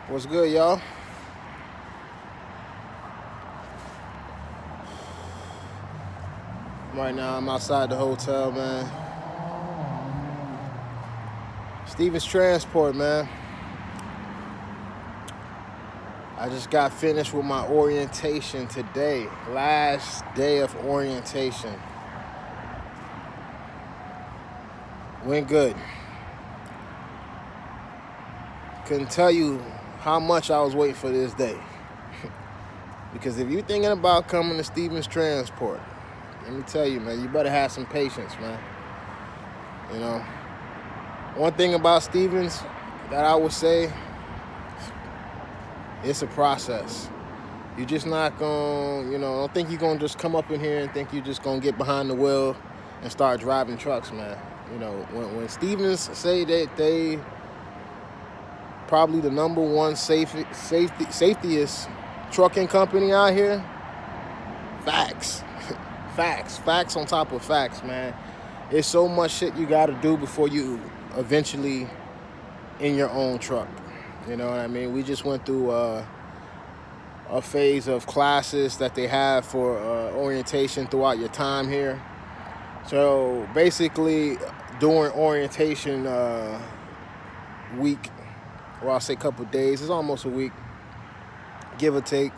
What's good, y'all? Right now, I'm outside the hotel, man. Stevens Transport, man. I just got finished with my orientation today. Last day of orientation. Went good. Couldn't tell you how much I was waiting for this day. Because if you're thinking about coming to Stevens Transport, let me tell you, man, you better have some patience, man. You know, one thing about Stevens that I would say, it's a process. You're just not going to, I don't think you're going to just come up in here and think you're just going to get behind the wheel and start driving trucks, man. When Stevens say that they probably the number one safetiest trucking company out here, facts. Facts on top of facts, man. It's so much shit you got to do before you eventually in your own truck. You know what I mean? We just went through a phase of classes that they have for orientation throughout your time here. So basically, during orientation week, or I'll say couple days, it's almost a week, give or take,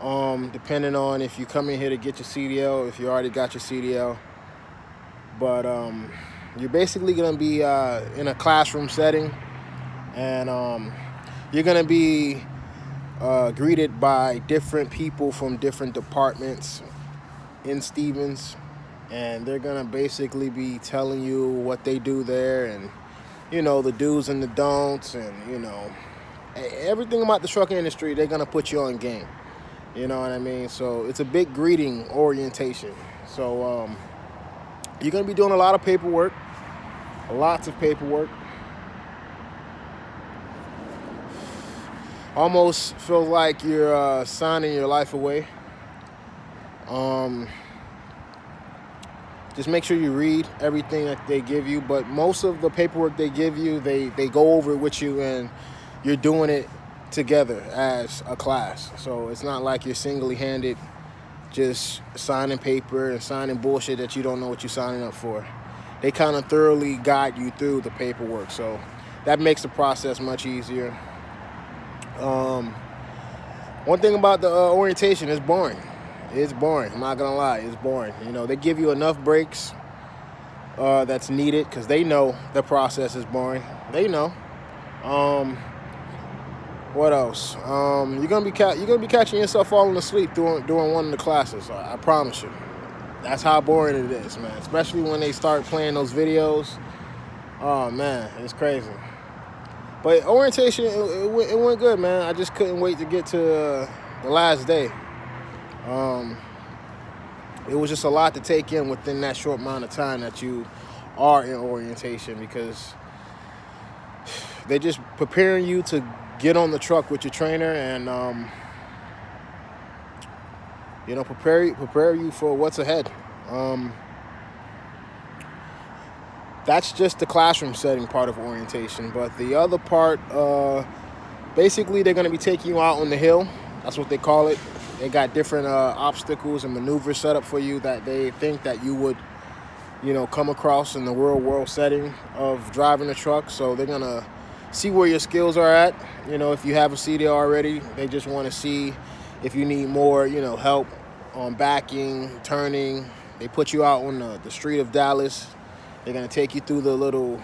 depending on if you come in here to get your CDL, if you already got your CDL. But you're basically going to be in a classroom setting, and you're going to be greeted by different people from different departments in Stevens, and they're going to basically be telling you what they do there, and the do's and the don'ts, and everything about the trucking industry. They're going to put you on game, you know what I mean? So it's a big greeting orientation. So you're going to be doing a lot of paperwork, lots of paperwork. Almost feels like you're signing your life away. Just make sure you read everything that they give you, but most of the paperwork they give you, they go over it with you, and you're doing it together as a class. So it's not like you're singly-handed just signing paper and signing bullshit that you don't know what you're signing up for. They kind of thoroughly guide you through the paperwork, so that makes the process much easier. One thing about the orientation is boring. It's boring. I'm not gonna lie, it's boring. They give you enough breaks that's needed because they know the process is boring. They know. What else? You're gonna be catching yourself falling asleep during one of the classes. I promise you. That's how boring it is, man. Especially when they start playing those videos. Oh man, it's crazy. But orientation, it went good, man. I just couldn't wait to get to the last day. It was just a lot to take in within that short amount of time that you are in orientation, because they're just preparing you to get on the truck with your trainer and prepare you for what's ahead. That's just the classroom setting part of orientation. But the other part, basically they're going to be taking you out on the hill. That's what they call it. They got different obstacles and maneuvers set up for you that they think that you would, come across in the real world setting of driving a truck. So they're going to see where your skills are at. If you have a CDL already, they just want to see if you need more, help on backing, turning. They put you out on the street of Dallas. They're going to take you through the little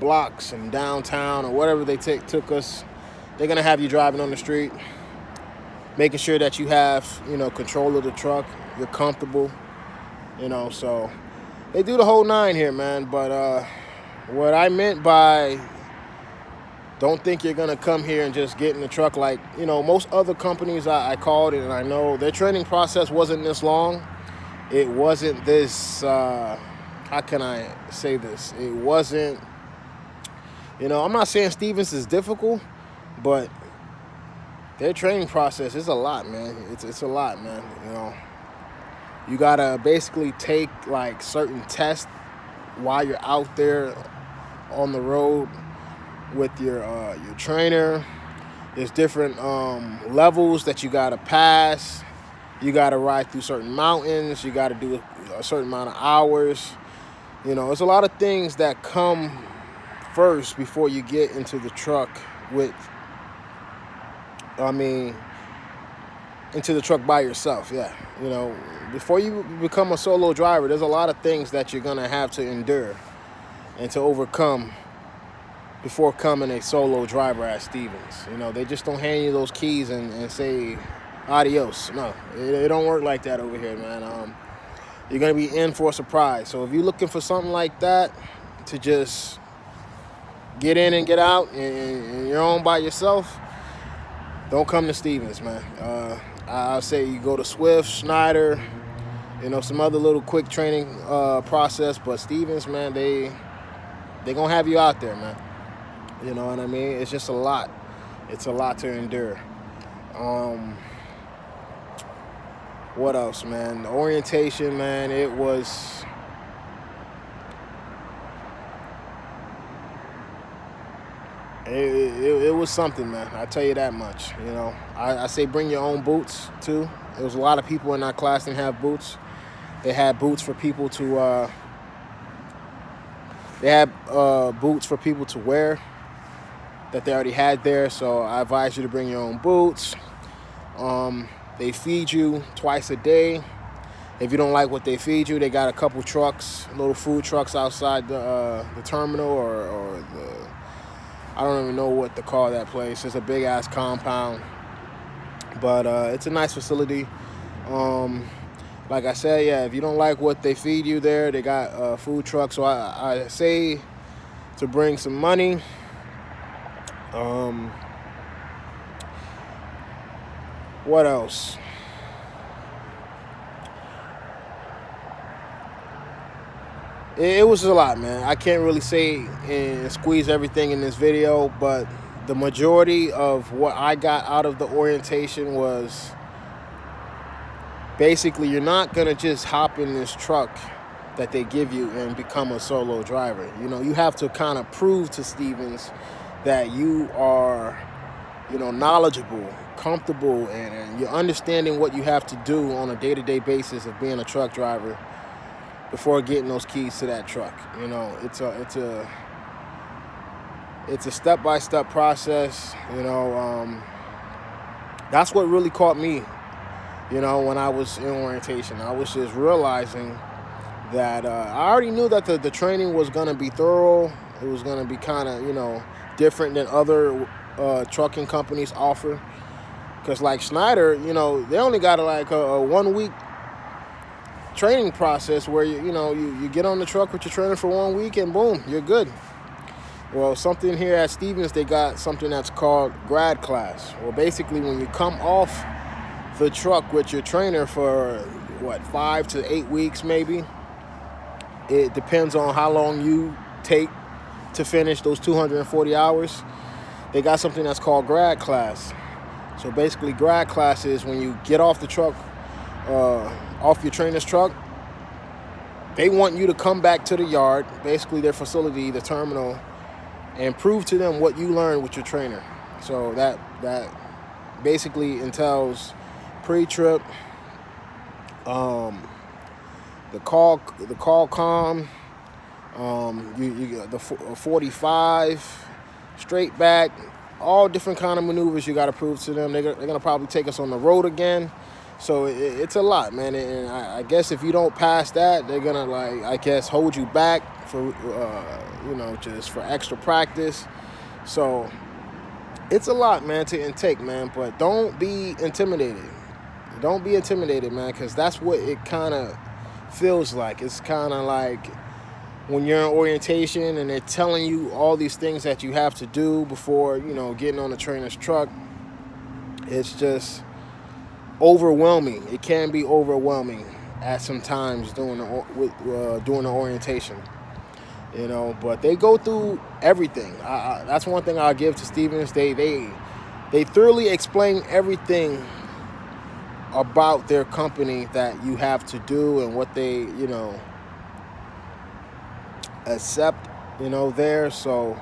blocks in downtown or whatever they took us. They're going to have you driving on the street, making sure that you have, control of the truck. You're comfortable, so they do the whole nine here, man. But what I meant by don't think you're going to come here and just get in the truck like, most other companies I called it, and I know their training process wasn't this long. It wasn't this... how can I say this? It wasn't, I'm not saying Stevens is difficult, but their training process is a lot, man. It's a lot, man. You gotta basically take like certain tests while you're out there on the road with your trainer. There's different levels that you gotta pass. You gotta ride through certain mountains. You gotta do a certain amount of hours. You know, there's a lot of things that come first before you get into the truck with, I mean, into the truck by yourself. Yeah, you know, before you become a solo driver, there's a lot of things that you're gonna have to endure and to overcome before becoming a solo driver at Stevens. You know, they just don't hand you those keys and say adios. No, it don't work like that over here, man. You're gonna be in for a surprise. So if you're looking for something like that to just get in and get out and you're on by yourself, don't come to Stevens, man. I'll say you go to Swift, Schneider, you know, some other little quick training process, but Stevens, man, they gonna have you out there, man. You know what I mean? It's just a lot. It's a lot to endure. What else, man? The orientation, man, it was something, man. I tell you that much. You know, I say bring your own boots too. There was a lot of people in our class that didn't have boots. They had boots for people to boots for people to wear that they already had there. So I advise you to bring your own boots. They feed you twice a day. If you don't like what they feed you, they got a couple trucks, little food trucks outside the terminal or the, I don't even know what to call that place. It's a big ass compound, but it's a nice facility. Like I said, yeah, if you don't like what they feed you there, they got food trucks. So I say to bring some money. What else? It was a lot, man. I can't really say and squeeze everything in this video, but the majority of what I got out of the orientation was basically you're not going to just hop in this truck that they give you and become a solo driver. You know, you have to kind of prove to Stevens that you are, you know, knowledgeable, comfortable, and you're understanding what you have to do on a day-to-day basis of being a truck driver before getting those keys to that truck. You know, it's a step-by-step process. You know, that's what really caught me, you know, when I was in orientation. I was just realizing that I already knew that the training was going to be thorough. It was going to be kind of, you know, different than other trucking companies offer. Because like Schneider, you know, they only got like a 1 week training process where you get on the truck with your trainer for 1 week and boom, you're good. Well, something here at Stevens, they got something that's called grad class. Well, basically when you come off the truck with your trainer for 5 to 8 weeks maybe, it depends on how long you take to finish those 240 hours. They got something that's called grad class. So basically grad class is when you get off the truck, off your trainer's truck, they want you to come back to the yard, basically their facility, the terminal, and prove to them what you learned with your trainer. So that basically entails pre-trip, the call com, you get the 45, straight back, all different kind of maneuvers you got to prove to them. They're gonna probably take us on the road again. So it's a lot, man. And I guess if you don't pass that, they're gonna hold you back for just for extra practice. So it's a lot, man, to intake, man. But don't be intimidated. Don't be intimidated, man, because that's what it kind of feels like. It's kind of like when you're in orientation and they're telling you all these things that you have to do before, getting on the trainer's truck. It's just overwhelming. It can be overwhelming at some times doing the orientation. But they go through everything. That's one thing I'll give to Stevens. They thoroughly explain everything about their company that you have to do and what they, accept, there. So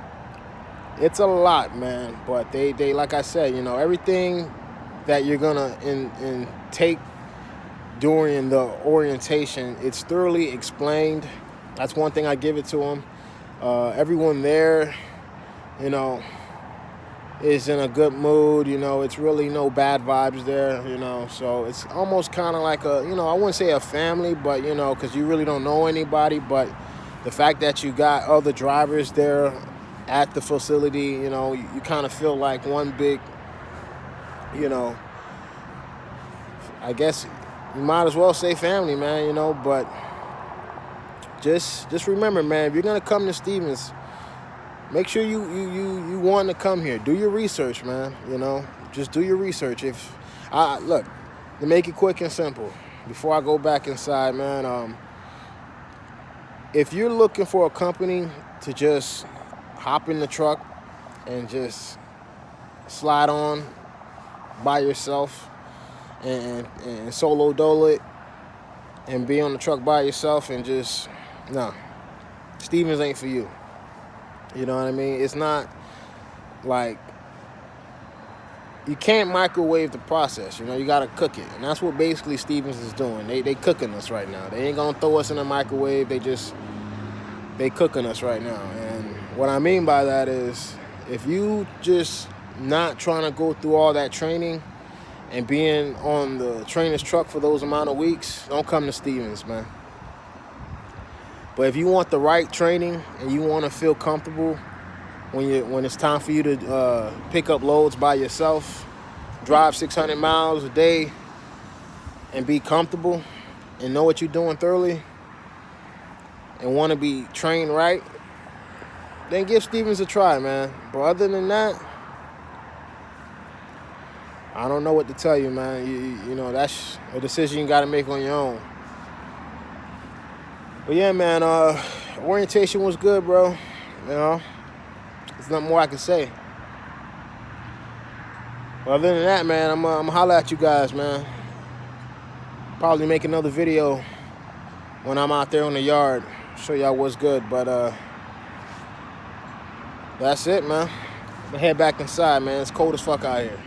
It's a lot, man. But they like I said, you know, everything that you're gonna take during the orientation, it's thoroughly explained. That's one thing I give it to them. Everyone there, you know, is in a good mood. You know, it's really no bad vibes there, you know. So it's almost kind of like a, you know, I wouldn't say a family, but, you know, because you really don't know anybody. But the fact that you got other drivers there at the facility, you know, you kind of feel like one big, you know, I guess you might as well say family, man, you know. But just remember, man, if you're gonna come to Stephens, make sure you want to come here. Do your research, man. You know, just do your research. If look, to make it quick and simple, before I go back inside, man, if you're looking for a company to just hop in the truck and just slide on by yourself and solo dole it and be on the truck by yourself and just, no, Stephens ain't for you. You know what I mean? It's not like, you can't microwave the process. You know, you got to cook it. And that's what basically Stephens is doing. They cooking us right now. They ain't going to throw us in a microwave. They cooking us right now. And what I mean by that is, if you just not trying to go through all that training and being on the trainer's truck for those amount of weeks, don't come to Stephens, man. But if you want the right training and you want to feel comfortable when it's time for you to pick up loads by yourself, drive 600 miles a day and be comfortable and know what you're doing thoroughly and want to be trained right, then give Stephens a try, man. But other than that, I don't know what to tell you, man. You know, that's a decision you got to make on your own. But yeah, man, orientation was good, bro. You know, there's nothing more I can say. But other than that, man, I'm gonna holler at you guys, man. Probably make another video when I'm out there on the yard, show y'all what's good. But that's it, man. I'm gonna head back inside, man. It's cold as fuck out here.